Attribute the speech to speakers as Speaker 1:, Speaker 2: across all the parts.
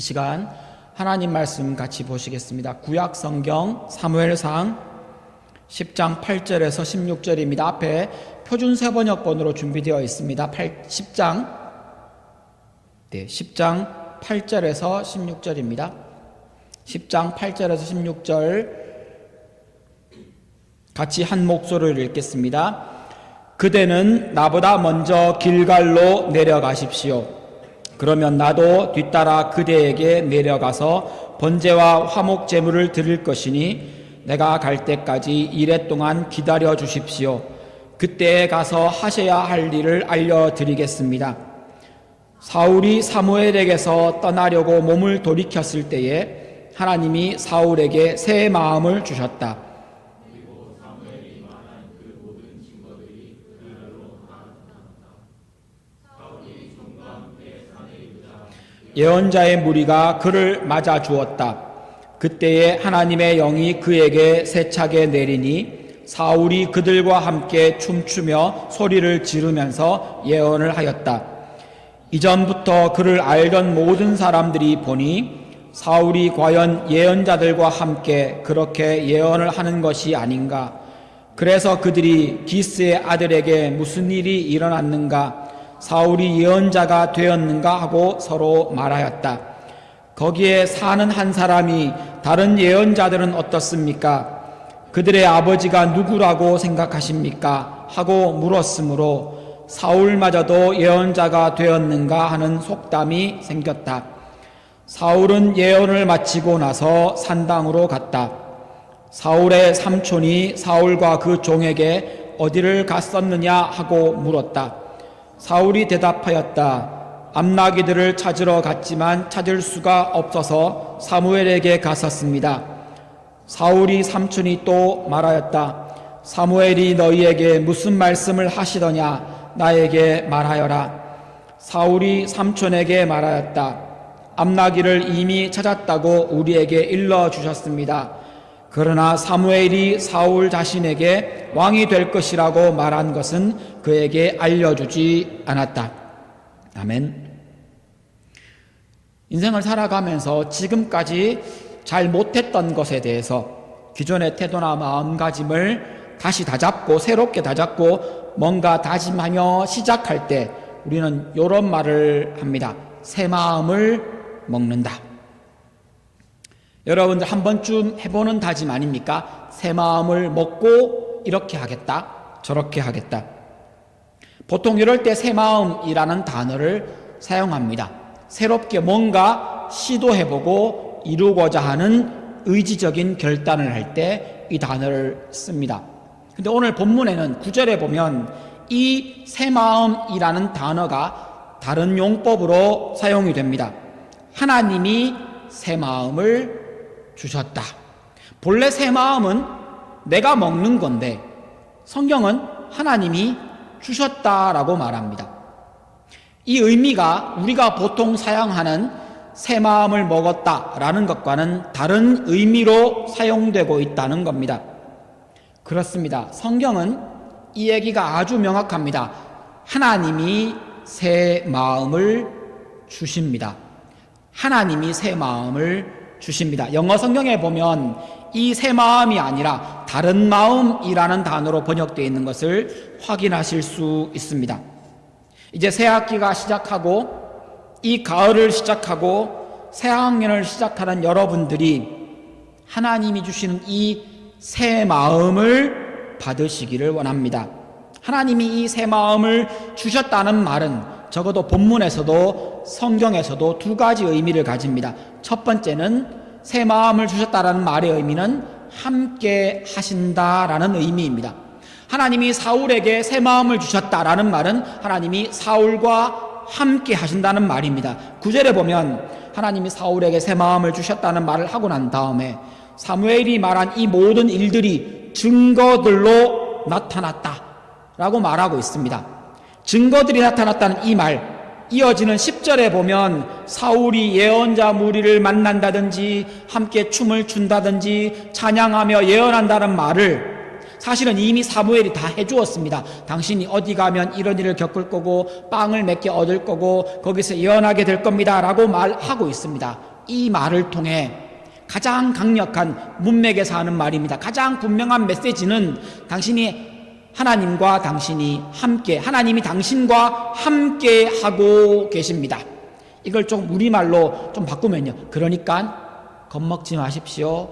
Speaker 1: 이 시간 하나님 말씀 같이 보시겠습니다. 구약 성경 사무엘상 10장 8절에서 16절입니다. 앞에 표준 세번역본으로 준비되어 있습니다. 10장 8절에서 16절입니다. 10장 8절에서 16절 같이 한 목소리를 읽겠습니다. 그대는 나보다 먼저 길갈로 내려가십시오. 그러면 나도 뒤따라 그대에게 내려가서 번제와 화목 제물을 드릴 것이니 내가 갈 때까지 이래 동안 기다려 주십시오. 그때에 가서 하셔야 할 일을 알려드리겠습니다. 사울이 사무엘에게서 떠나려고 몸을 돌이켰을 때에 하나님이 사울에게 새 마음을 주셨다. 예언자의 무리가 그를 맞아 주었다. 그때에 하나님의 영이 그에게 세차게 내리니 사울이 그들과 함께 춤추며 소리를 지르면서 예언을 하였다. 이전부터 그를 알던 모든 사람들이 보니 사울이 과연 예언자들과 함께 그렇게 예언을 하는 것이 아닌가. 그래서 그들이 기스의 아들에게 무슨 일이 일어났는가, 사울이 예언자가 되었는가 하고 서로 말하였다. 거기에 사는 한 사람이 다른 예언자들은 어떻습니까? 그들의 아버지가 누구라고 생각하십니까? 하고 물었으므로 사울마저도 예언자가 되었는가 하는 속담이 생겼다. 사울은 예언을 마치고 나서 산당으로 갔다. 사울의 삼촌이 사울과 그 종에게 어디를 갔었느냐 하고 물었다. 사울이 대답하였다. 암나기들을 찾으러 갔지만 찾을 수가 없어서 사무엘에게 갔었습니다. 사울이 삼촌이 또 말하였다. 사무엘이 너희에게 무슨 말씀을 하시더냐? 나에게 말하여라. 사울이 삼촌에게 말하였다. 암나기를 이미 찾았다고 우리에게 일러주셨습니다. 그러나 사무엘이 사울 자신에게 왕이 될 것이라고 말한 것은 그에게 알려주지 않았다. 아멘. 인생을 살아가면서 지금까지 잘 못했던 것에 대해서 기존의 태도나 마음가짐을 다시 다잡고 새롭게 다잡고 뭔가 다짐하며 시작할 때 우리는 이런 말을 합니다. 새 마음을 먹는다. 여러분들 한 번쯤 해보는 다짐 아닙니까? 새 마음을 먹고 이렇게 하겠다, 저렇게 하겠다. 보통 이럴 때 새 마음이라는 단어를 사용합니다. 새롭게 뭔가 시도해보고 이루고자 하는 의지적인 결단을 할 때 이 단어를 씁니다. 근데 오늘 본문에는 9절에 보면 이 새 마음이라는 단어가 다른 용법으로 사용이 됩니다. 하나님이 새 마음을 주셨다. 본래 새 마음은 내가 먹는 건데 성경은 하나님이 주셨다라고 말합니다. 이 의미가 우리가 보통 사용하는 새 마음을 먹었다라는 것과는 다른 의미로 사용되고 있다는 겁니다. 그렇습니다. 성경은 이 얘기가 아주 명확합니다. 하나님이 새 마음을 주십니다. 하나님이 새 마음을 주십니다. 영어 성경에 보면 이 새 마음이 아니라 다른 마음이라는 단어로 번역되어 있는 것을 확인하실 수 있습니다. 이제 새 학기가 시작하고 이 가을을 시작하고 새 학년을 시작하는 여러분들이 하나님이 주시는 이 새 마음을 받으시기를 원합니다. 하나님이 이 새 마음을 주셨다는 말은 적어도 본문에서도 성경에서도 두 가지 의미를 가집니다. 첫 번째는 새 마음을 주셨다라는 말의 의미는 함께 하신다라는 의미입니다. 하나님이 사울에게 새 마음을 주셨다라는 말은 하나님이 사울과 함께 하신다는 말입니다. 9절에 보면 하나님이 사울에게 새 마음을 주셨다는 말을 하고 난 다음에 사무엘이 말한 이 모든 일들이 증거들로 나타났다라고 말하고 있습니다. 증거들이 나타났다는 이 말, 이어지는 10절에 보면 사울이 예언자 무리를 만난다든지 함께 춤을 춘다든지 찬양하며 예언한다는 말을 사실은 이미 사무엘이 다 해주었습니다. 당신이 어디 가면 이런 일을 겪을 거고 빵을 몇 개 얻을 거고 거기서 예언하게 될 겁니다 라고 말하고 있습니다. 이 말을 통해 가장 강력한 문맥에서 하는 말입니다. 가장 분명한 메시지는 당신이 하나님과 당신이 함께, 하나님이 당신과 함께 하고 계십니다. 이걸 좀 우리말로 좀 바꾸면요. 그러니까 겁먹지 마십시오.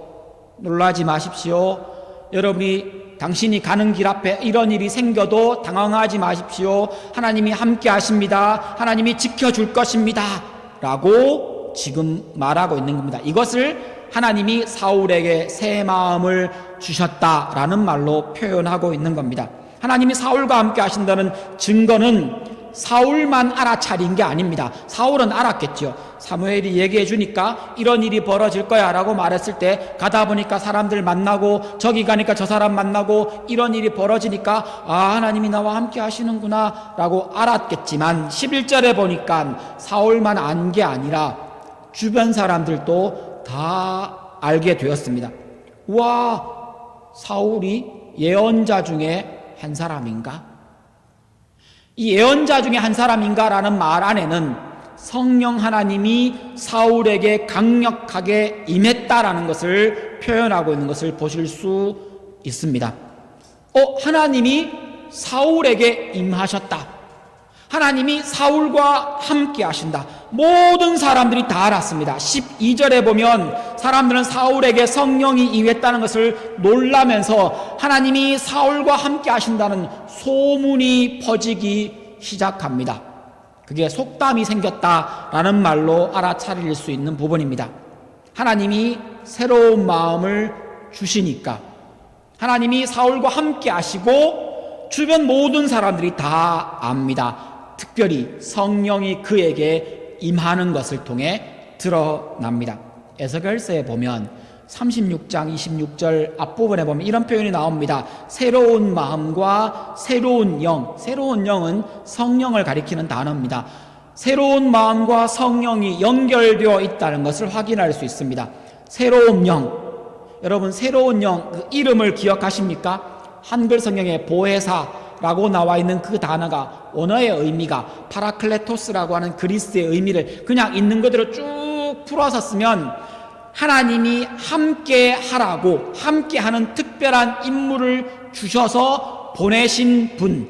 Speaker 1: 놀라지 마십시오. 여러분이 당신이 가는 길 앞에 이런 일이 생겨도 당황하지 마십시오. 하나님이 함께 하십니다. 하나님이 지켜줄 것입니다. 라고 지금 말하고 있는 겁니다. 이것을 하나님이 사울에게 새 마음을 주셨다라는 말로 표현하고 있는 겁니다. 하나님이 사울과 함께 하신다는 증거는 사울만 알아차린 게 아닙니다. 사울은 알았겠죠. 사무엘이 얘기해 주니까 이런 일이 벌어질 거야 라고 말했을 때 가다 보니까 사람들 만나고 저기 가니까 저 사람 만나고 이런 일이 벌어지니까 하나님이 나와 함께 하시는구나 라고 알았겠지만 11절에 보니까 사울만 안 게 아니라 주변 사람들도 다 알게 되었습니다. 와, 사울이 예언자 중에 한 사람인가? 이 예언자 중에 한 사람인가 라는 말 안에는 성령 하나님이 사울에게 강력하게 임했다라는 것을 표현하고 있는 것을 보실 수 있습니다. 하나님이 사울에게 임하셨다. 하나님이 사울과 함께 하신다. 모든 사람들이 다 알았습니다. 12절에 보면 사람들은 사울에게 성령이 임했다는 것을 놀라면서 하나님이 사울과 함께 하신다는 소문이 퍼지기 시작합니다. 그게 속담이 생겼다라는 말로 알아차릴 수 있는 부분입니다. 하나님이 새로운 마음을 주시니까 하나님이 사울과 함께 하시고 주변 모든 사람들이 다 압니다. 특별히 성령이 그에게 임하는 것을 통해 드러납니다. 에스겔서에 보면 36장 26절 앞부분에 보면 이런 표현이 나옵니다. 새로운 마음과 새로운 영, 새로운 영은 성령을 가리키는 단어입니다. 새로운 마음과 성령이 연결되어 있다는 것을 확인할 수 있습니다. 새로운 영, 여러분 새로운 영, 그 이름을 기억하십니까? 한글 성경에 보혜사라고 나와 있는 그 단어가 원어의 의미가 파라클레토스라고 하는 그리스의 의미를 그냥 있는 그대로 쭉 풀어서 쓰면 하나님이 함께 하라고 함께 하는 특별한 임무를 주셔서 보내신 분,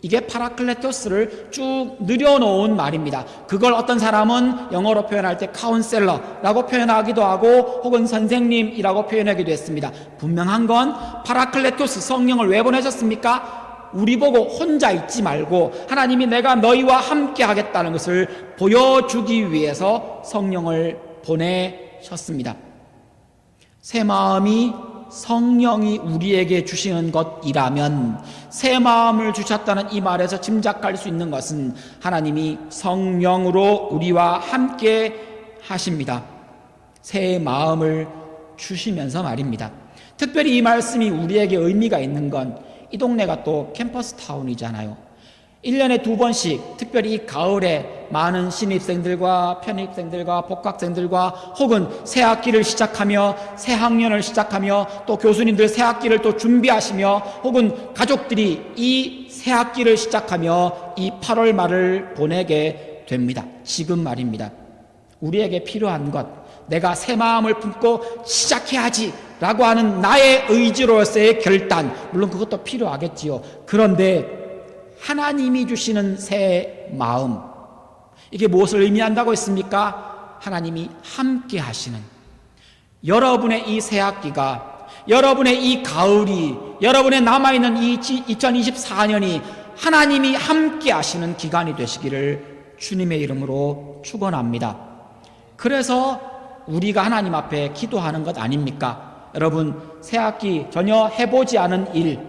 Speaker 1: 이게 파라클레토스를 쭉 늘여놓은 말입니다. 그걸 어떤 사람은 영어로 표현할 때 카운셀러라고 표현하기도 하고 혹은 선생님이라고 표현하기도 했습니다. 분명한 건 파라클레토스 성령을 왜 보내셨습니까? 우리 보고 혼자 있지 말고 하나님이 내가 너희와 함께 하겠다는 것을 보여주기 위해서 성령을 보내셨습니다. 새 마음이 성령이 우리에게 주시는 것이라면 새 마음을 주셨다는 이 말에서 짐작할 수 있는 것은 하나님이 성령으로 우리와 함께 하십니다. 새 마음을 주시면서 말입니다. 특별히 이 말씀이 우리에게 의미가 있는 건 이 동네가 또 캠퍼스 타운이잖아요. 1년에 2번씩 특별히 이 가을에 많은 신입생들과 편입생들과 복학생들과 혹은 새 학기를 시작하며 새 학년을 시작하며 또 교수님들 새 학기를 또 준비하시며 혹은 가족들이 이 새 학기를 시작하며 이 8월 말을 보내게 됩니다. 지금 말입니다. 우리에게 필요한 것, 내가 새 마음을 품고 시작해야지 라고 하는 나의 의지로서의 결단, 물론 그것도 필요하겠지요. 그런데 하나님이 주시는 새 마음, 이게 무엇을 의미한다고 했습니까? 하나님이 함께 하시는, 여러분의 이 새 학기가, 여러분의 이 가을이, 여러분의 남아있는 이 2024년이 하나님이 함께 하시는 기간이 되시기를 주님의 이름으로 축원합니다. 그래서 우리가 하나님 앞에 기도하는 것 아닙니까? 여러분, 새 학기 전혀 해보지 않은 일,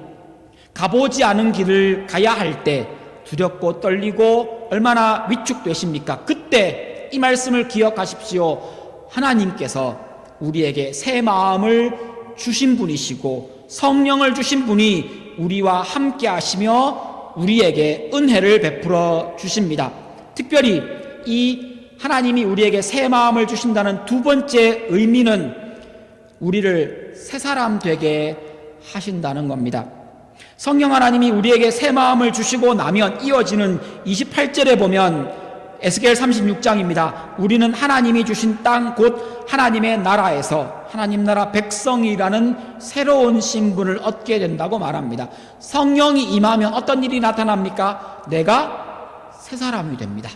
Speaker 1: 가보지 않은 길을 가야 할 때 두렵고 떨리고 얼마나 위축되십니까? 그때 이 말씀을 기억하십시오. 하나님께서 우리에게 새 마음을 주신 분이시고 성령을 주신 분이 우리와 함께 하시며 우리에게 은혜를 베풀어 주십니다. 특별히 이 하나님이 우리에게 새 마음을 주신다는 두 번째 의미는 우리를 새 사람 되게 하신다는 겁니다. 성령 하나님이 우리에게 새 마음을 주시고 나면 이어지는 28절에 보면 에스겔 36장입니다. 우리는 하나님이 주신 땅 곧 하나님의 나라에서 하나님 나라 백성이라는 새로운 신분을 얻게 된다고 말합니다. 성령이 임하면 어떤 일이 나타납니까? 내가 새 사람이 됩니다.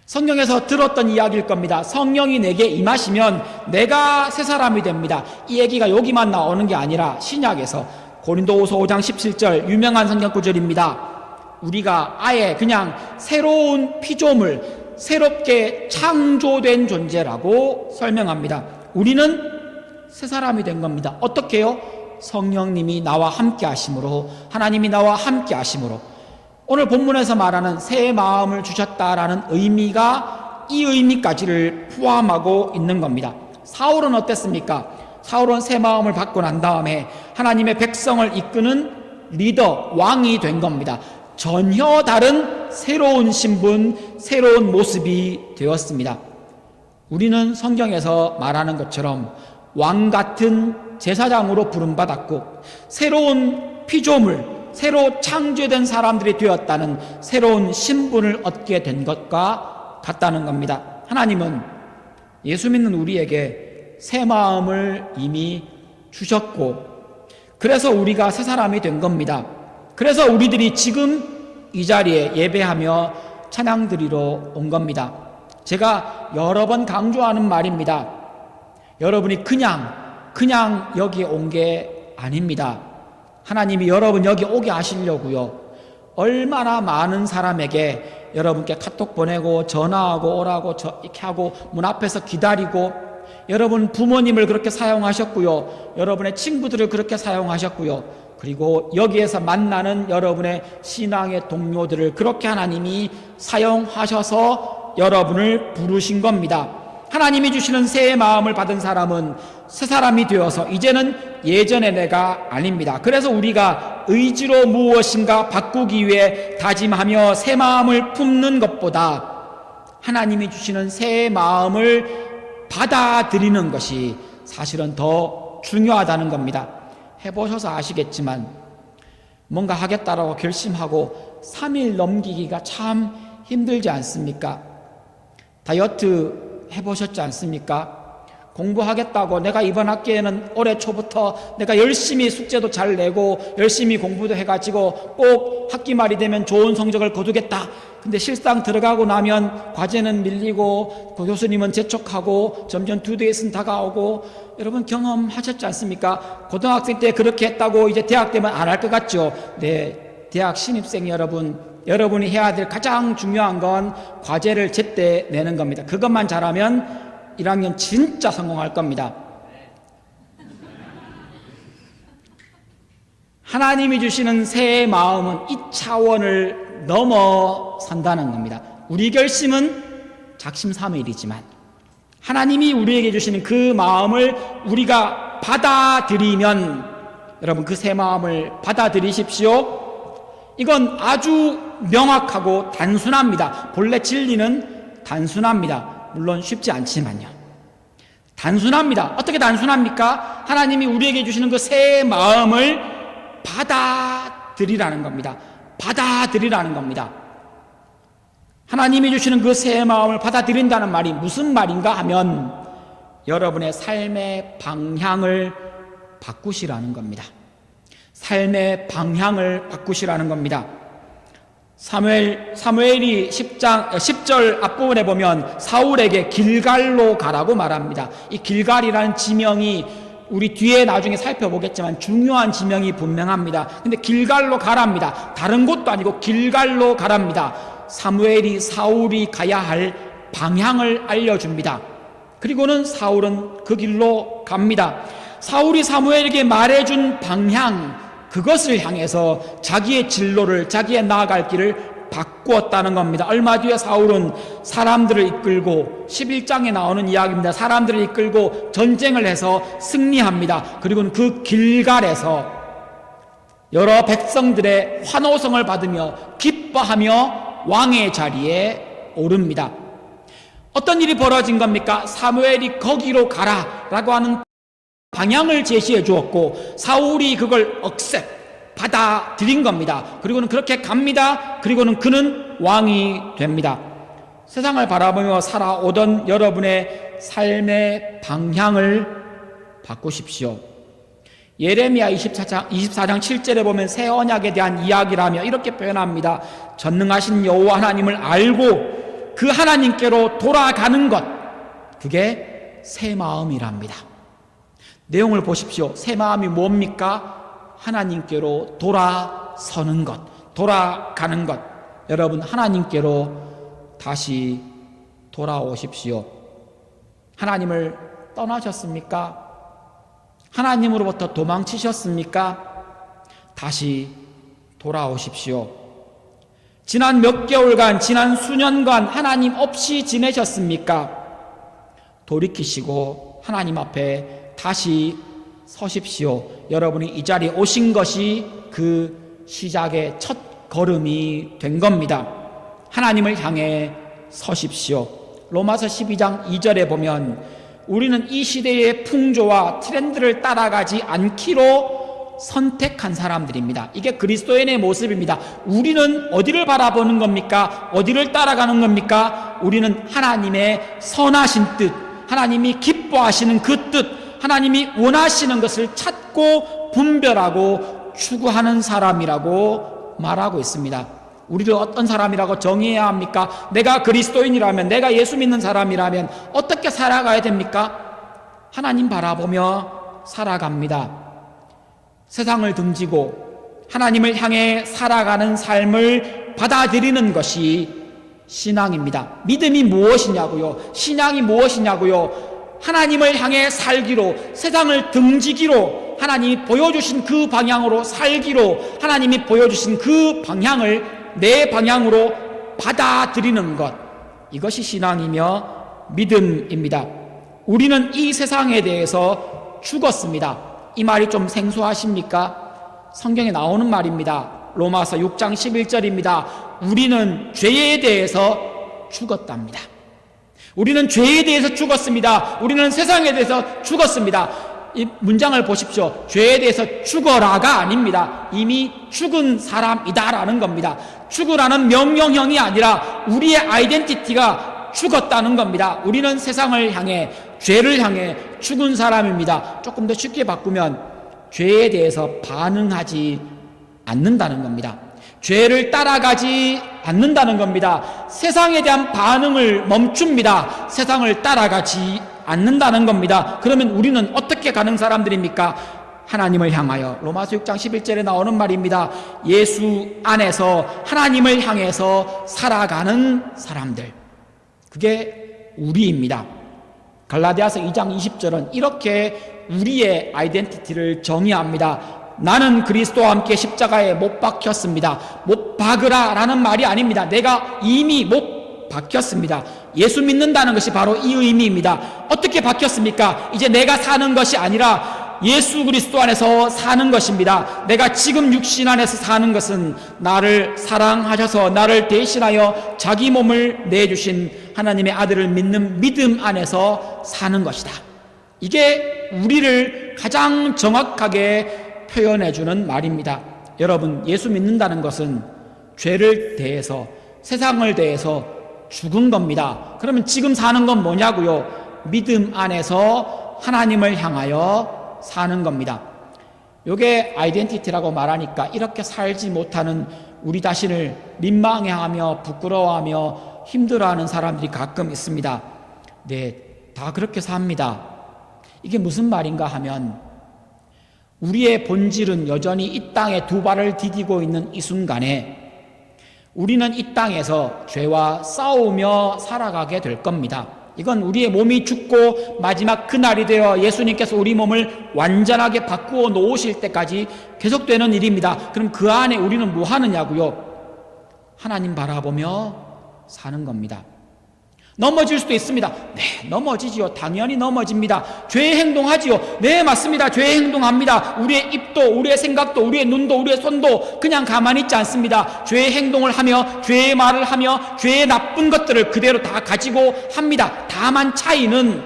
Speaker 1: 성경에서 들었던 이야기일 겁니다. 성령이 내게 임하시면 내가 새 사람이 됩니다. 이 얘기가 여기만 나오는 게 아니라 신약에서 고린도후서 5장 17절 유명한 성경 구절입니다. 우리가 아예 그냥 새로운 피조물, 새롭게 창조된 존재라고 설명합니다. 우리는 새 사람이 된 겁니다. 어떻게요? 성령님이 나와 함께 하심으로, 하나님이 나와 함께 하심으로. 오늘 본문에서 말하는 새 마음을 주셨다라는 의미가 이 의미까지를 포함하고 있는 겁니다. 사울은 어땠습니까? 사울은 새 마음을 받고 난 다음에 하나님의 백성을 이끄는 리더, 왕이 된 겁니다. 전혀 다른 새로운 신분, 새로운 모습이 되었습니다. 우리는 성경에서 말하는 것처럼 왕 같은 제사장으로 부름받았고 새로운 피조물, 새로 창조된 사람들이 되었다는 새로운 신분을 얻게 된 것과 같다는 겁니다. 하나님은 예수 믿는 우리에게 새 마음을 이미 주셨고 그래서 우리가 새 사람이 된 겁니다. 그래서 우리들이 지금 이 자리에 예배하며 찬양 드리러 온 겁니다. 제가 여러 번 강조하는 말입니다. 여러분이 그냥 여기에 온 게 아닙니다. 하나님이 여러분 여기 오게 하시려고요. 얼마나 많은 사람에게 여러분께 카톡 보내고 전화하고 오라고 이렇게 하고 문 앞에서 기다리고 여러분 부모님을 그렇게 사용하셨고요. 여러분의 친구들을 그렇게 사용하셨고요. 그리고 여기에서 만나는 여러분의 신앙의 동료들을 그렇게 하나님이 사용하셔서 여러분을 부르신 겁니다. 하나님이 주시는 새 마음을 받은 사람은 새 사람이 되어서 이제는 예전의 내가 아닙니다. 그래서 우리가 의지로 무엇인가 바꾸기 위해 다짐하며 새 마음을 품는 것보다 하나님이 주시는 새 마음을 받아들이는 것이 사실은 더 중요하다는 겁니다. 해보셔서 아시겠지만 뭔가 하겠다라고 결심하고 3일 넘기기가 참 힘들지 않습니까? 다이어트 해보셨지 않습니까? 공부하겠다고 내가 이번 학기에는 올해 초부터 내가 열심히 숙제도 잘 내고 열심히 공부도 해가지고 꼭 학기 말이 되면 좋은 성적을 거두겠다. 근데 실상 들어가고 나면 과제는 밀리고 교수님은 재촉하고 점점 두드레슨 다가오고 여러분 경험하셨지 않습니까? 고등학생 때 그렇게 했다고 이제 대학 되면 안 할 것 같죠? 네, 대학 신입생 여러분이 해야 될 가장 중요한 건 과제를 제때 내는 겁니다. 그것만 잘하면 1학년 진짜 성공할 겁니다. 하나님이 주시는 새 마음은 이 차원을 넘어선다는 겁니다. 우리 결심은 작심삼일이지만 하나님이 우리에게 주시는 그 마음을 우리가 받아들이면 여러분 그 새 마음을 받아들이십시오. 이건 아주 명확하고 단순합니다. 본래 진리는 단순합니다. 물론 쉽지 않지만요. 단순합니다. 어떻게 단순합니까? 하나님이 우리에게 주시는 그 새 마음을 받아들이라는 겁니다. 받아들이라는 겁니다. 하나님이 주시는 그 새 마음을 받아들인다는 말이 무슨 말인가 하면 여러분의 삶의 방향을 바꾸시라는 겁니다. 삶의 방향을 바꾸시라는 겁니다. 사무엘이 10절 앞부분에 보면 사울에게 길갈로 가라고 말합니다. 이 길갈이라는 지명이 우리 뒤에 나중에 살펴보겠지만 중요한 지명이 분명합니다. 근데 길갈로 가랍니다. 다른 곳도 아니고 길갈로 가랍니다. 사무엘이 사울이 가야 할 방향을 알려줍니다. 그리고는 사울은 그 길로 갑니다. 사울이 사무엘에게 말해준 방향, 그것을 향해서 자기의 진로를, 자기의 나아갈 길을 바꾸었다는 겁니다. 얼마 뒤에 사울은 사람들을 이끌고 11장에 나오는 이야기입니다. 사람들을 이끌고 전쟁을 해서 승리합니다. 그리고는 그 길갈에서 여러 백성들의 환호성을 받으며 기뻐하며 왕의 자리에 오릅니다. 어떤 일이 벌어진 겁니까? 사무엘이 거기로 가라라고 하는 방향을 제시해 주었고 사울이 그걸 받아들인 겁니다. 그리고는 그렇게 갑니다. 그리고는 그는 왕이 됩니다. 세상을 바라보며 살아오던 여러분의 삶의 방향을 바꾸십시오. 예레미야 24장 7절에 보면 새 언약에 대한 이야기라며 이렇게 표현합니다. 전능하신 여호와 하나님을 알고 그 하나님께로 돌아가는 것, 그게 새 마음이랍니다. 내용을 보십시오. 새 마음이 뭡니까? 하나님께로 돌아서는 것, 돌아가는 것. 여러분, 하나님께로 다시 돌아오십시오. 하나님을 떠나셨습니까? 하나님으로부터 도망치셨습니까? 다시 돌아오십시오. 지난 몇 개월간, 지난 수년간 하나님 없이 지내셨습니까? 돌이키시고 하나님 앞에 다시 서십시오. 여러분이 이 자리에 오신 것이 그 시작의 첫 걸음이 된 겁니다. 하나님을 향해 서십시오. 로마서 12장 2절에 보면 우리는 이 시대의 풍조와 트렌드를 따라가지 않기로 선택한 사람들입니다. 이게 그리스도인의 모습입니다. 우리는 어디를 바라보는 겁니까? 어디를 따라가는 겁니까? 우리는 하나님의 선하신 뜻, 하나님이 기뻐하시는 그 뜻, 하나님이 원하시는 것을 찾고 분별하고 추구하는 사람이라고 말하고 있습니다. 우리를 어떤 사람이라고 정의해야 합니까? 내가 그리스도인이라면, 내가 예수 믿는 사람이라면 어떻게 살아가야 됩니까? 하나님 바라보며 살아갑니다. 세상을 등지고 하나님을 향해 살아가는 삶을 받아들이는 것이 신앙입니다. 믿음이 무엇이냐고요? 신앙이 무엇이냐고요? 하나님을 향해 살기로, 세상을 등지기로, 하나님이 보여주신 그 방향으로 살기로, 하나님이 보여주신 그 방향을 내 방향으로 받아들이는 것, 이것이 신앙이며 믿음입니다. 우리는 이 세상에 대해서 죽었습니다. 이 말이 좀 생소하십니까? 성경에 나오는 말입니다. 로마서 6장 11절입니다. 우리는 죄에 대해서 죽었답니다. 우리는 죄에 대해서 죽었습니다. 우리는 세상에 대해서 죽었습니다. 이 문장을 보십시오. 죄에 대해서 죽어라가 아닙니다. 이미 죽은 사람이다라는 겁니다. 죽으라는 명령형이 아니라 우리의 아이덴티티가 죽었다는 겁니다. 우리는 세상을 향해, 죄를 향해 죽은 사람입니다. 조금 더 쉽게 바꾸면 죄에 대해서 반응하지 않는다는 겁니다. 죄를 따라가지 않는다는 겁니다. 세상에 대한 반응을 멈춥니다. 세상을 따라가지 않는다는 겁니다. 그러면 우리는 어떻게 가는 사람들입니까? 하나님을 향하여. 로마서 6장 11절에 나오는 말입니다. 예수 안에서 하나님을 향해서 살아가는 사람들, 그게 우리입니다. 갈라디아서 2장 20절은 이렇게 우리의 아이덴티티를 정의합니다. 나는 그리스도와 함께 십자가에 못 박혔습니다. 못 박으라 라는 말이 아닙니다. 내가 이미 못 박혔습니다. 예수 믿는다는 것이 바로 이 의미입니다. 어떻게 박혔습니까? 이제 내가 사는 것이 아니라 예수 그리스도 안에서 사는 것입니다. 내가 지금 육신 안에서 사는 것은 나를 사랑하셔서 나를 대신하여 자기 몸을 내주신 하나님의 아들을 믿는 믿음 안에서 사는 것이다. 이게 우리를 가장 정확하게 표현해주는 말입니다. 여러분, 예수 믿는다는 것은 죄를 대해서, 세상을 대해서 죽은 겁니다. 그러면 지금 사는 건 뭐냐고요? 믿음 안에서 하나님을 향하여 사는 겁니다. 이게 아이덴티티라고 말하니까 이렇게 살지 못하는 우리 자신을 민망해하며 부끄러워하며 힘들어하는 사람들이 가끔 있습니다. 네, 다 그렇게 삽니다. 이게 무슨 말인가 하면 우리의 본질은 여전히 이 땅에 두 발을 디디고 있는 이 순간에 우리는 이 땅에서 죄와 싸우며 살아가게 될 겁니다. 이건 우리의 몸이 죽고 마지막 그날이 되어 예수님께서 우리 몸을 완전하게 바꾸어 놓으실 때까지 계속되는 일입니다. 그럼 그 안에 우리는 뭐 하느냐고요? 하나님 바라보며 사는 겁니다. 넘어질 수도 있습니다. 네, 넘어지지요. 당연히 넘어집니다. 죄의 행동하지요. 네, 맞습니다. 죄의 행동합니다. 우리의 입도, 우리의 생각도, 우리의 눈도, 우리의 손도 그냥 가만히 있지 않습니다. 죄의 행동을 하며, 죄의 말을 하며, 죄의 나쁜 것들을 그대로 다 가지고 합니다. 다만 차이는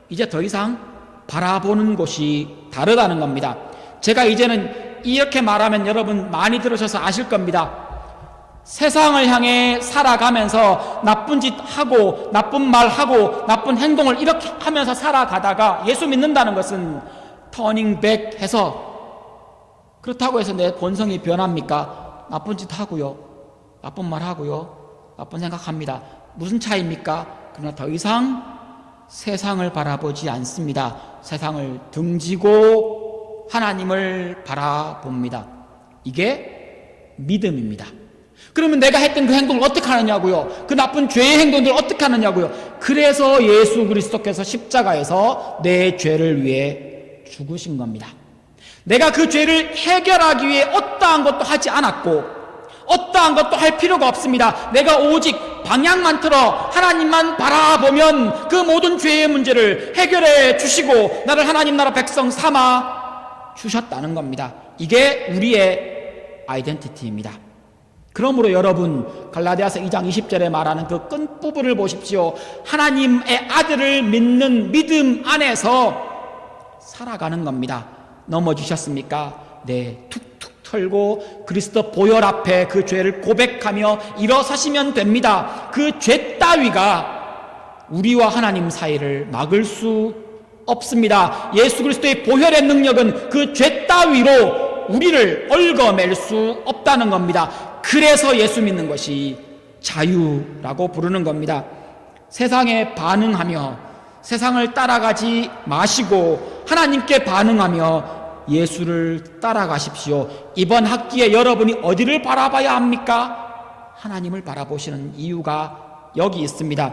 Speaker 1: 이제 더 이상 바라보는 곳이 다르다는 겁니다. 제가 이제는 이렇게 말하면 여러분 많이 들으셔서 아실 겁니다. 세상을 향해 살아가면서 나쁜 짓 하고 나쁜 말 하고 나쁜 행동을 이렇게 하면서 살아가다가 예수 믿는다는 것은 터닝 백 해서, 그렇다고 해서 내 본성이 변합니까? 나쁜 짓 하고요, 나쁜 말 하고요, 나쁜 생각합니다. 무슨 차이입니까? 그러나 더 이상 세상을 바라보지 않습니다. 세상을 등지고 하나님을 바라봅니다. 이게 믿음입니다. 그러면 내가 했던 그 행동을 어떻게 하느냐고요? 그 나쁜 죄의 행동들을 어떻게 하느냐고요? 그래서 예수 그리스도께서 십자가에서 내 죄를 위해 죽으신 겁니다. 내가 그 죄를 해결하기 위해 어떠한 것도 하지 않았고 어떠한 것도 할 필요가 없습니다. 내가 오직 방향만 틀어 하나님만 바라보면 그 모든 죄의 문제를 해결해 주시고 나를 하나님 나라 백성 삼아 주셨다는 겁니다. 이게 우리의 아이덴티티입니다. 그러므로 여러분, 갈라디아서 2장 20절에 말하는 그 끝부분을 보십시오. 하나님의 아들을 믿는 믿음 안에서 살아가는 겁니다. 넘어지셨습니까? 네, 툭툭 털고 그리스도 보혈 앞에 그 죄를 고백하며 일어서시면 됩니다. 그 죄 따위가 우리와 하나님 사이를 막을 수 없습니다. 예수 그리스도의 보혈의 능력은 그 죄 따위로 우리를 얽어맬 수 없다는 겁니다. 그래서 예수 믿는 것이 자유라고 부르는 겁니다. 세상에 반응하며 세상을 따라가지 마시고 하나님께 반응하며 예수를 따라가십시오. 이번 학기에 여러분이 어디를 바라봐야 합니까? 하나님을 바라보시는 이유가 여기 있습니다.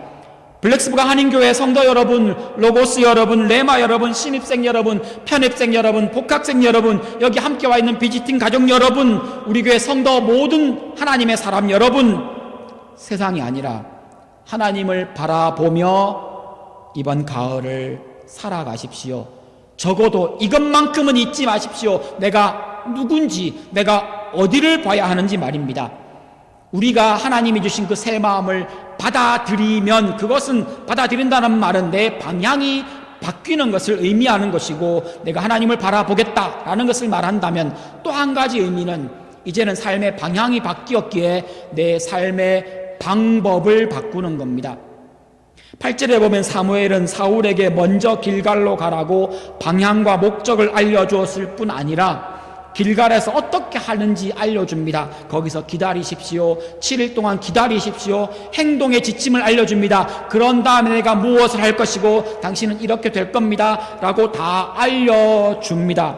Speaker 1: 블랙스부가 한인교회 성도 여러분, 로고스 여러분, 레마 여러분, 신입생 여러분, 편입생 여러분, 복학생 여러분, 여기 함께 와 있는 비지팅 가족 여러분, 우리 교회 성도 모든 하나님의 사람 여러분, 세상이 아니라 하나님을 바라보며 이번 가을을 살아가십시오. 적어도 이것만큼은 잊지 마십시오. 내가 누군지, 내가 어디를 봐야 하는지 말입니다. 우리가 하나님이 주신 그 새 마음을 받아들이면, 그것은 받아들인다는 말은 내 방향이 바뀌는 것을 의미하는 것이고, 내가 하나님을 바라보겠다라는 것을 말한다면 또 한 가지 의미는 이제는 삶의 방향이 바뀌었기에 내 삶의 방법을 바꾸는 겁니다. 8절에 보면 사무엘은 사울에게 먼저 길갈로 가라고 방향과 목적을 알려주었을 뿐 아니라 길갈에서 어떻게 하는지 알려줍니다. 거기서 기다리십시오. 7일 동안 기다리십시오. 행동의 지침을 알려줍니다. 그런 다음에 내가 무엇을 할 것이고 당신은 이렇게 될 겁니다 라고 다 알려줍니다.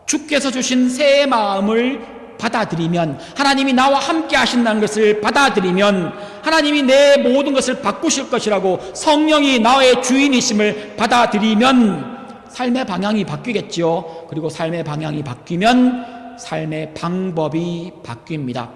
Speaker 1: 주께서 주신 새 마음을 받아들이면, 하나님이 나와 함께 하신다는 것을 받아들이면 하나님이 내 모든 것을 바꾸실 것이라고, 성령이 나의 주인이심을 받아들이면 삶의 방향이 바뀌겠지요. 그리고 삶의 방향이 바뀌면 삶의 방법이 바뀝니다.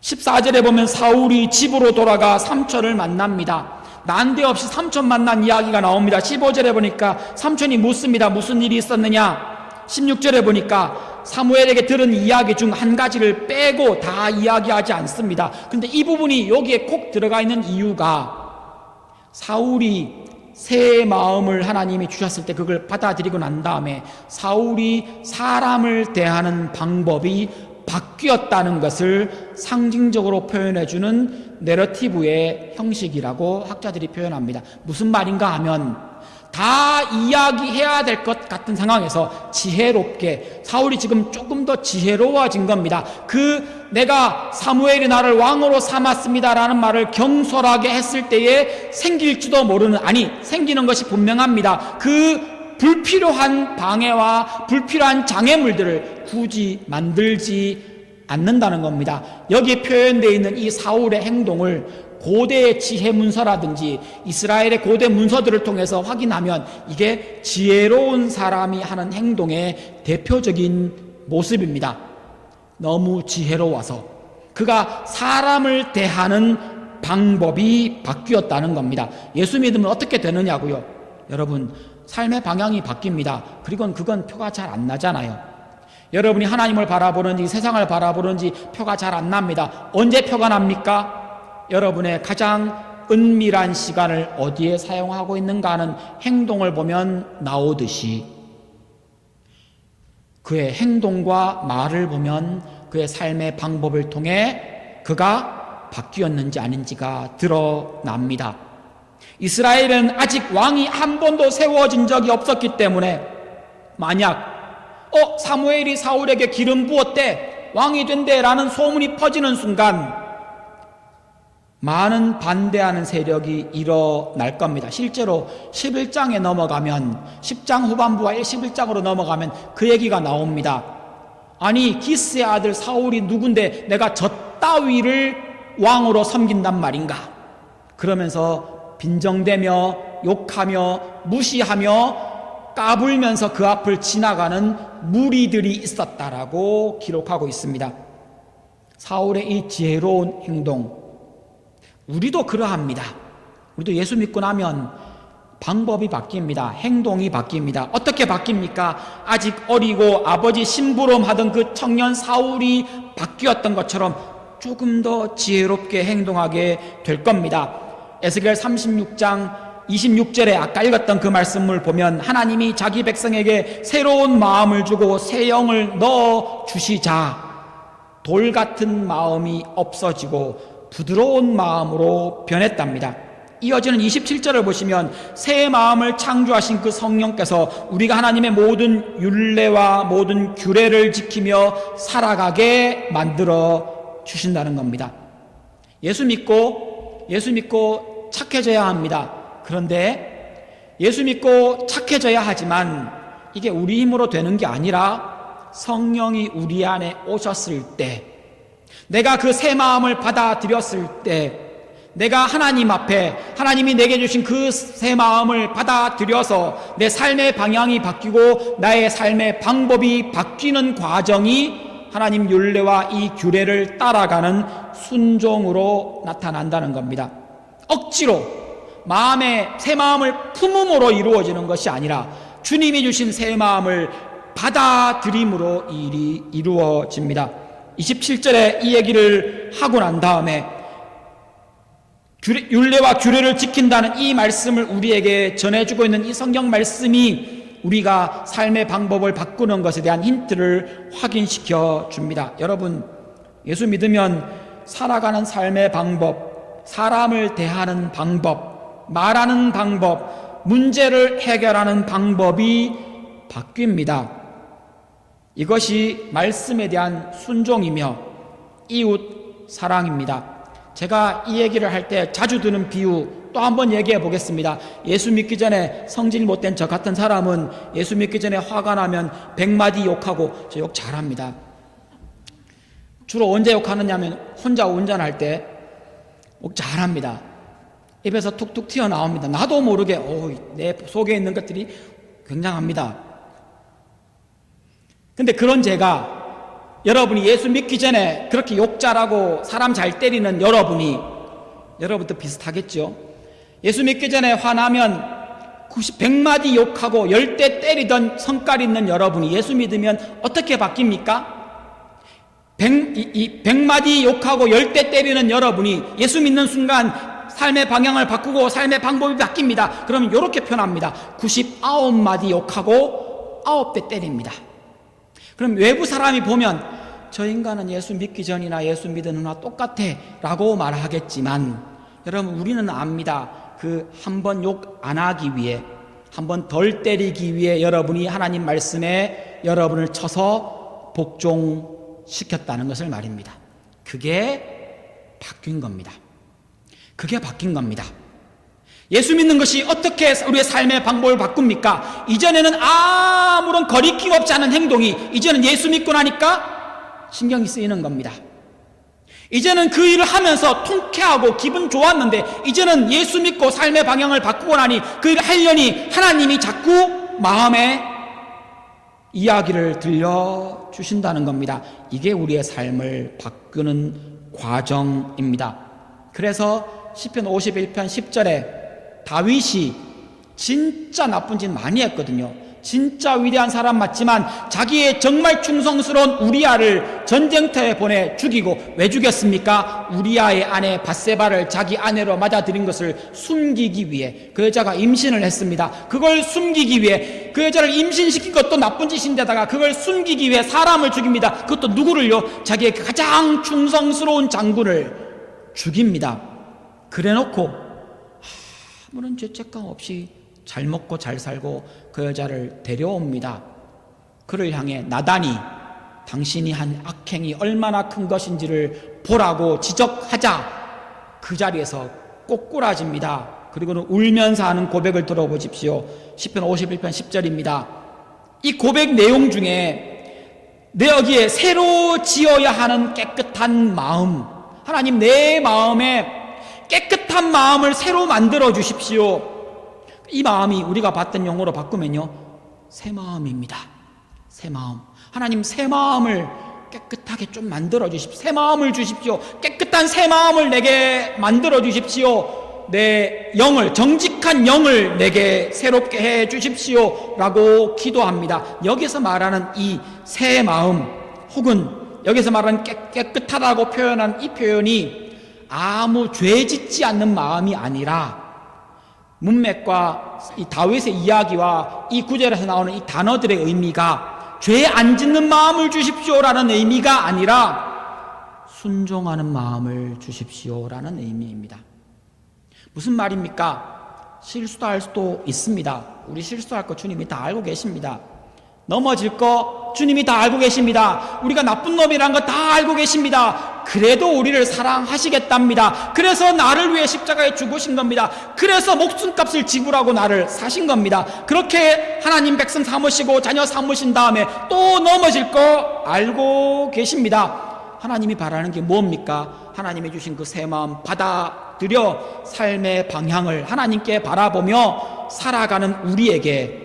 Speaker 1: 14절에 보면 사울이 집으로 돌아가 삼촌을 만납니다. 난데없이 삼촌 만난 이야기가 나옵니다. 15절에 보니까 삼촌이 묻습니다. 무슨 일이 있었느냐? 16절에 보니까 사무엘에게 들은 이야기 중 한 가지를 빼고 다 이야기하지 않습니다. 그런데 이 부분이 여기에 콕 들어가 있는 이유가, 사울이 새 마음을 하나님이 주셨을 때 그걸 받아들이고 난 다음에 사울이 사람을 대하는 방법이 바뀌었다는 것을 상징적으로 표현해주는 내러티브의 형식이라고 학자들이 표현합니다. 무슨 말인가 하면, 다 이야기해야 될 것 같은 상황에서 지혜롭게, 사울이 지금 조금 더 지혜로워진 겁니다. 내가 사무엘이 나를 왕으로 삼았습니다라는 말을 경솔하게 했을 때에 생길지도 모르는, 아니 생기는 것이 분명합니다. 그 불필요한 방해와 불필요한 장애물들을 굳이 만들지 않는다는 겁니다. 여기에 표현되어 있는 이 사울의 행동을 고대 지혜 문서라든지 이스라엘의 고대 문서들을 통해서 확인하면 이게 지혜로운 사람이 하는 행동의 대표적인 모습입니다. 너무 지혜로워서 그가 사람을 대하는 방법이 바뀌었다는 겁니다. 예수 믿으면 어떻게 되느냐고요? 여러분, 삶의 방향이 바뀝니다. 그리고 그건 표가 잘 안 나잖아요. 여러분이 하나님을 바라보는지 세상을 바라보는지 표가 잘 안 납니다. 언제 표가 납니까? 여러분의 가장 은밀한 시간을 어디에 사용하고 있는가 하는 행동을 보면 나오듯이, 그의 행동과 말을 보면 그의 삶의 방법을 통해 그가 바뀌었는지 아닌지가 드러납니다. 이스라엘은 아직 왕이 한 번도 세워진 적이 없었기 때문에 만약 사무엘이 사울에게 기름 부었대, 왕이 된대라는 소문이 퍼지는 순간 많은 반대하는 세력이 일어날 겁니다. 실제로 11장에 넘어가면 10장 후반부와 11장으로 넘어가면 그 얘기가 나옵니다. 아니 기스의 아들 사울이 누군데 내가 저 따위를 왕으로 섬긴단 말인가? 그러면서 빈정대며 욕하며 무시하며 까불면서 그 앞을 지나가는 무리들이 있었다라고 기록하고 있습니다. 사울의 이 지혜로운 행동, 우리도 그러합니다. 우리도 예수 믿고 나면 방법이 바뀝니다. 행동이 바뀝니다. 어떻게 바뀝니까? 아직 어리고 아버지 심부름하던 그 청년 사울이 바뀌었던 것처럼 조금 더 지혜롭게 행동하게 될 겁니다. 에스겔 36장 26절에 아까 읽었던 그 말씀을 보면 하나님이 자기 백성에게 새로운 마음을 주고 새 영을 넣어 주시자 돌 같은 마음이 없어지고 부드러운 마음으로 변했답니다. 이어지는 27절을 보시면 새 마음을 창조하신 그 성령께서 우리가 하나님의 모든 율례와 모든 규례를 지키며 살아가게 만들어 주신다는 겁니다. 예수 믿고 착해져야 합니다. 그런데 예수 믿고 착해져야 하지만 이게 우리 힘으로 되는 게 아니라 성령이 우리 안에 오셨을 때, 내가 그 새 마음을 받아들였을 때, 내가 하나님 앞에 하나님이 내게 주신 그 새 마음을 받아들여서 내 삶의 방향이 바뀌고 나의 삶의 방법이 바뀌는 과정이 하나님 율례와 이 규례를 따라가는 순종으로 나타난다는 겁니다. 억지로 마음의 새 마음을 품음으로 이루어지는 것이 아니라 주님이 주신 새 마음을 받아들임으로 일이 이루어집니다. 27절에 이 얘기를 하고 난 다음에 율례와 규례를 지킨다는 이 말씀을 우리에게 전해주고 있는 이 성경 말씀이 우리가 삶의 방법을 바꾸는 것에 대한 힌트를 확인시켜 줍니다. 여러분, 예수 믿으면 살아가는 삶의 방법, 사람을 대하는 방법, 말하는 방법, 문제를 해결하는 방법이 바뀝니다. 이것이 말씀에 대한 순종이며 이웃 사랑입니다. 제가 이 얘기를 할 때 자주 드는 비유 또 한번 얘기해 보겠습니다. 예수 믿기 전에 성질 못된 저 같은 사람은 예수 믿기 전에 화가 나면 100마디 욕하고, 저 욕 잘합니다. 주로 언제 욕하느냐면 혼자 운전할 때 욕 잘합니다. 입에서 툭툭 튀어나옵니다. 나도 모르게 내 속에 있는 것들이 굉장합니다. 근데 그런 제가, 여러분이 예수 믿기 전에 그렇게 욕 잘하고 사람 잘 때리는 여러분도 비슷하겠죠? 예수 믿기 전에 화나면 100마디 욕하고 10대 때리던 성깔 있는 여러분이 예수 믿으면 어떻게 바뀝니까? 100마디 욕하고 10대 때리는 여러분이 예수 믿는 순간 삶의 방향을 바꾸고 삶의 방법이 바뀝니다. 그러면 이렇게 표현합니다. 99마디 욕하고 9대 때립니다. 그럼 외부 사람이 보면 저 인간은 예수 믿기 전이나 예수 믿은 후나 똑같아 라고 말하겠지만, 여러분 우리는 압니다. 그 한 번 욕 안 하기 위해, 한 번 덜 때리기 위해 여러분이 하나님 말씀에 여러분을 쳐서 복종시켰다는 것을 말입니다. 그게 바뀐 겁니다. 그게 바뀐 겁니다. 예수 믿는 것이 어떻게 우리의 삶의 방법을 바꿉니까? 이전에는 아무런 거리낌 없지 않은 행동이 이제는 예수 믿고 나니까 신경이 쓰이는 겁니다. 이제는 그 일을 하면서 통쾌하고 기분 좋았는데 이제는 예수 믿고 삶의 방향을 바꾸고 나니 그 일을 하려니 하나님이 자꾸 마음에 이야기를 들려주신다는 겁니다. 이게 우리의 삶을 바꾸는 과정입니다. 그래서 시편 51편 10절에 다윗이 진짜 나쁜 짓 많이 했거든요. 진짜 위대한 사람 맞지만 자기의 정말 충성스러운 우리아를 전쟁터에 보내 죽이고, 왜 죽였습니까? 우리아의 아내 밧세바를 자기 아내로 맞아들인 것을 숨기기 위해. 그 여자가 임신을 했습니다. 그걸 숨기기 위해, 그 여자를 임신시킨 것도 나쁜 짓인데다가 그걸 숨기기 위해 사람을 죽입니다. 그것도 누구를요? 자기의 가장 충성스러운 장군을 죽입니다. 그래놓고 아무런 죄책감 없이 잘 먹고 잘 살고 그 여자를 데려옵니다. 그를 향해 나단이 당신이 한 악행이 얼마나 큰 것인지를 보라고 지적하자 그 자리에서 꼬꾸라집니다. 그리고는 울면서 하는 고백을 들어보십시오. 시편 51편 10절입니다. 이 고백 내용 중에 내 여기에 새로 지어야 하는 깨끗한 마음, 하나님 내 마음에 깨끗한 마음을 새로 만들어 주십시오. 이 마음이 우리가 봤던 용어로 바꾸면요, 새 마음입니다. 새 마음. 하나님 새 마음을 깨끗하게 좀 만들어 주십시오. 새 마음을 주십시오. 깨끗한 새 마음을 내게 만들어 주십시오. 내 영을, 정직한 영을 내게 새롭게 해 주십시오 라고 기도합니다. 여기서 말하는 이 새 마음, 혹은 여기서 말하는 깨끗하다고 표현한 이 표현이 아무 죄 짓지 않는 마음이 아니라, 문맥과 이 다윗의 이야기와 이 구절에서 나오는 이 단어들의 의미가 죄 안 짓는 마음을 주십시오라는 의미가 아니라 순종하는 마음을 주십시오라는 의미입니다. 무슨 말입니까? 실수도 할 수도 있습니다. 우리 실수할 거 주님이 다 알고 계십니다. 넘어질 거 주님이 다 알고 계십니다. 우리가 나쁜 놈이란 거 다 알고 계십니다. 그래도 우리를 사랑하시겠답니다. 그래서 나를 위해 십자가에 죽으신 겁니다. 그래서 목숨값을 지불하고 나를 사신 겁니다. 그렇게 하나님 백성 삼으시고 자녀 삼으신 다음에 또 넘어질 거 알고 계십니다. 하나님이 바라는 게 뭡니까? 하나님이 주신 그 새 마음 받아들여 삶의 방향을 하나님께 바라보며 살아가는 우리에게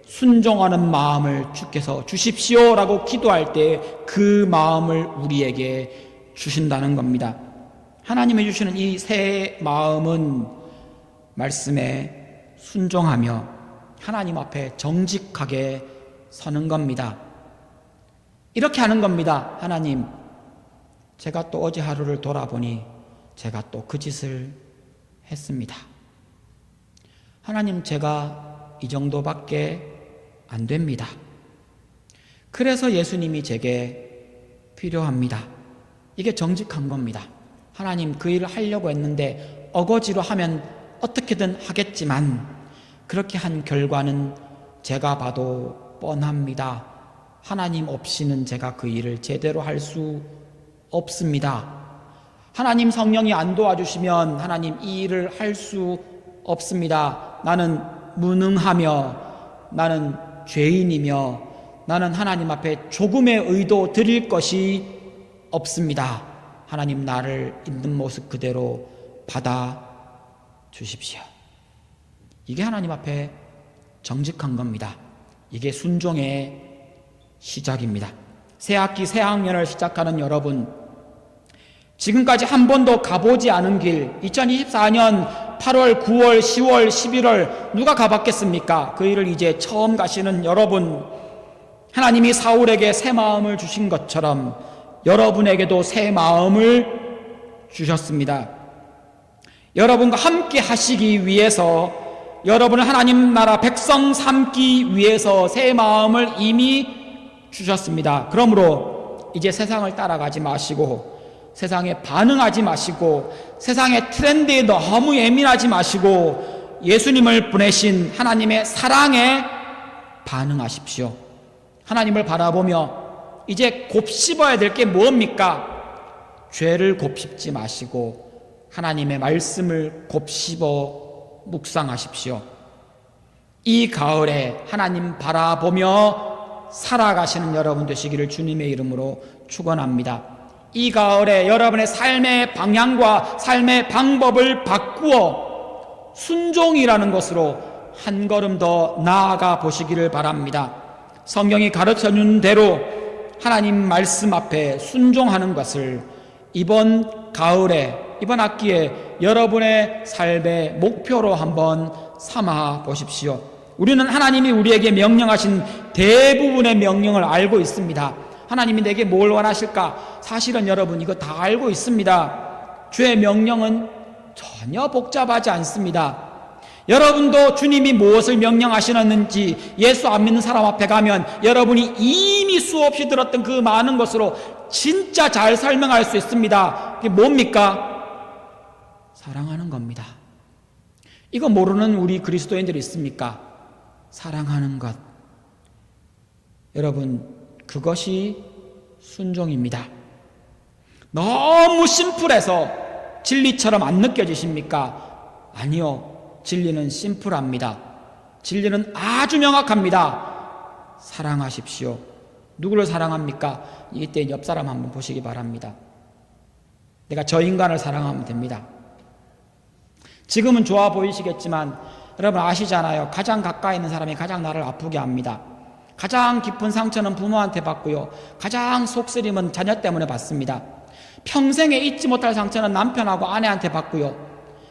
Speaker 1: 순종하는 마음을 주께서 주십시오라고 기도할 때 그 마음을 우리에게 주신다는 겁니다. 하나님이 주시는 이 새 마음은 말씀에 순종하며 하나님 앞에 정직하게 서는 겁니다. 이렇게 하는 겁니다. 하나님, 제가 또 어제 하루를 돌아보니 제가 또 그 짓을 했습니다. 하나님, 제가 이 정도밖에 안 됩니다. 그래서 예수님이 제게 필요합니다. 이게 정직한 겁니다. 하나님, 그 일을 하려고 했는데 어거지로 하면 어떻게든 하겠지만 그렇게 한 결과는 제가 봐도 뻔합니다. 하나님 없이는 제가 그 일을 제대로 할 수 없습니다. 하나님 성령이 안 도와주시면 하나님 이 일을 할 수 없습니다. 나는 무능하며 나는 죄인이며 나는 하나님 앞에 조금의 의도 드릴 것이 없습니다. 하나님, 나를 있는 모습 그대로 받아 주십시오. 이게 하나님 앞에 정직한 겁니다. 이게 순종의 시작입니다. 새 학기 새 학년을 시작하는 여러분, 지금까지 한 번도 가보지 않은 길, 2024년 8월, 9월, 10월, 11월 누가 가봤겠습니까? 그 일을 이제 처음 가시는 여러분, 하나님이 사울에게 새 마음을 주신 것처럼 여러분에게도 새 마음을 주셨습니다. 여러분과 함께 하시기 위해서, 여러분을 하나님 나라 백성 삼기 위해서 새 마음을 이미 주셨습니다. 그러므로 이제 세상을 따라가지 마시고, 세상에 반응하지 마시고, 세상의 트렌드에 너무 예민하지 마시고, 예수님을 보내신 하나님의 사랑에 반응하십시오. 하나님을 바라보며 이제 곱씹어야 될 게 뭡니까? 죄를 곱씹지 마시고 하나님의 말씀을 곱씹어 묵상하십시오. 이 가을에 하나님 바라보며 살아가시는 여러분 되시기를 주님의 이름으로 축원합니다. 이 가을에 여러분의 삶의 방향과 삶의 방법을 바꾸어 순종이라는 것으로 한 걸음 더 나아가 보시기를 바랍니다. 성경이 가르쳐준 대로 하나님 말씀 앞에 순종하는 것을 이번 가을에, 이번 학기에 여러분의 삶의 목표로 한번 삼아 보십시오. 우리는 하나님이 우리에게 명령하신 대부분의 명령을 알고 있습니다. 하나님이 내게 뭘 원하실까? 사실은 여러분 이거 다 알고 있습니다. 주의 명령은 전혀 복잡하지 않습니다. 여러분도 주님이 무엇을 명령하시는지 예수 안 믿는 사람 앞에 가면 여러분이 이미 수없이 들었던 그 많은 것으로 진짜 잘 설명할 수 있습니다. 그게 뭡니까? 사랑하는 겁니다. 이거 모르는 우리 그리스도인들이 있습니까? 사랑하는 것. 여러분, 그것이 순종입니다. 너무 심플해서 진리처럼 안 느껴지십니까? 아니요. 진리는 심플합니다. 진리는 아주 명확합니다. 사랑하십시오. 누구를 사랑합니까? 이때 옆 사람 한번 보시기 바랍니다. 내가 저 인간을 사랑하면 됩니다. 지금은 좋아 보이시겠지만 여러분 아시잖아요. 가장 가까이 있는 사람이 가장 나를 아프게 합니다. 가장 깊은 상처는 부모한테 받고요. 가장 속쓰림은 자녀 때문에 받습니다. 평생에 잊지 못할 상처는 남편하고 아내한테 받고요.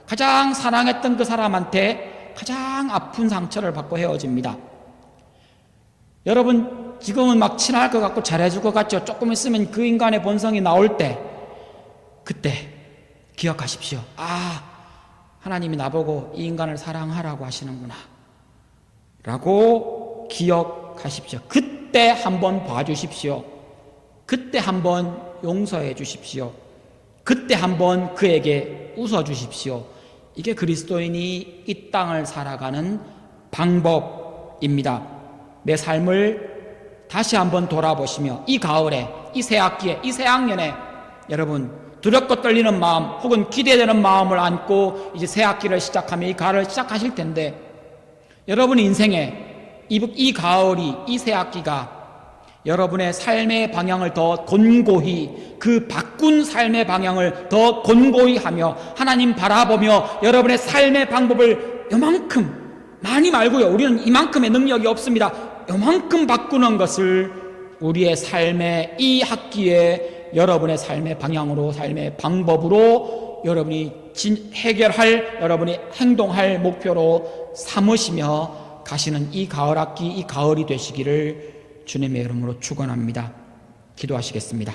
Speaker 1: 가장 사랑했던 그 사람한테 가장 아픈 상처를 받고 헤어집니다. 여러분 지금은 막 친할 것 같고 잘해줄 것 같죠. 조금 있으면 그 인간의 본성이 나올 때 그때 기억하십시오. 아, 하나님이 나보고 이 인간을 사랑하라고 하시는구나 라고 기억하십시오. 그때 한번 봐주십시오. 그때 한번 용서해 주십시오. 그때 한번 그에게 웃어주십시오. 이게 그리스도인이 이 땅을 살아가는 방법입니다. 내 삶을 다시 한번 돌아보시며 이 가을에, 이 새학기에, 이 새학년에 여러분 두렵고 떨리는 마음 혹은 기대되는 마음을 안고 이제 새학기를 시작하며 이 가을을 시작하실 텐데 여러분 인생에 이 가을이, 이 새학기가 여러분의 삶의 방향을 더 곤고히 그 바꾼 삶의 방향을 더 곤고히 하며 하나님 바라보며 여러분의 삶의 방법을 요만큼 많이 말고요. 우리는 이만큼의 능력이 없습니다. 요만큼 바꾸는 것을 우리의 삶의 이 학기에 여러분의 삶의 방향으로 삶의 방법으로 여러분이 해결할 여러분이 행동할 목표로 삼으시며 가시는 이 가을 학기 이 가을이 되시기를 주님의 이름으로 축원합니다. 기도하시겠습니다.